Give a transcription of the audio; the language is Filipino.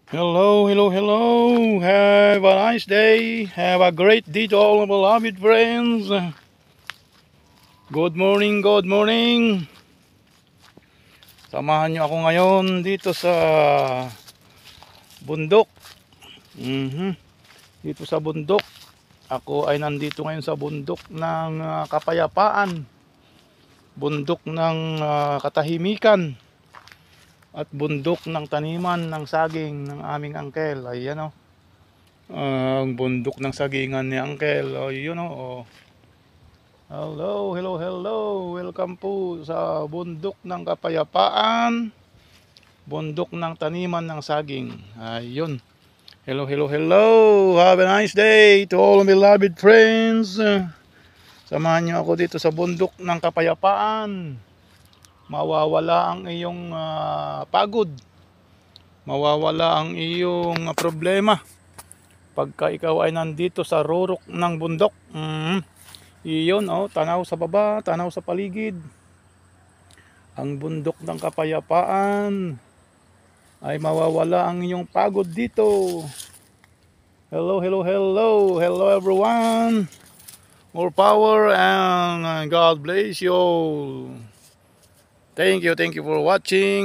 Hello, hello, hello. Have a nice day. Have a great day to all of our beloved friends. Good morning, good morning. Samahan niyo ako ngayon dito sa bundok. Mhm. Dito sa bundok. Ako ay nandito ngayon sa bundok ng kapayapaan. Bundok ng katahimikan. At bundok ng taniman ng saging ng aming angkel. Ayan o. Ang bundok ng sagingan ni Uncle. Oh, yun oh. Hello, hello, hello. Welcome po sa bundok ng kapayapaan. Bundok ng taniman ng saging. Ayun. Hello, hello, hello. Have a nice day to all my beloved friends. Samahan niyo ako dito sa bundok ng kapayapaan. Mawawala ang iyong pagod. Mawawala ang iyong problema pagka ikaw ay nandito sa rurok ng bundok. Iyon oh, tanaw sa baba, tanaw sa paligid. Ang bundok ng kapayapaan ay mawawala ang inyong pagod dito. Hello, hello, hello. Hello everyone. More power and God bless you. Thank you for watching.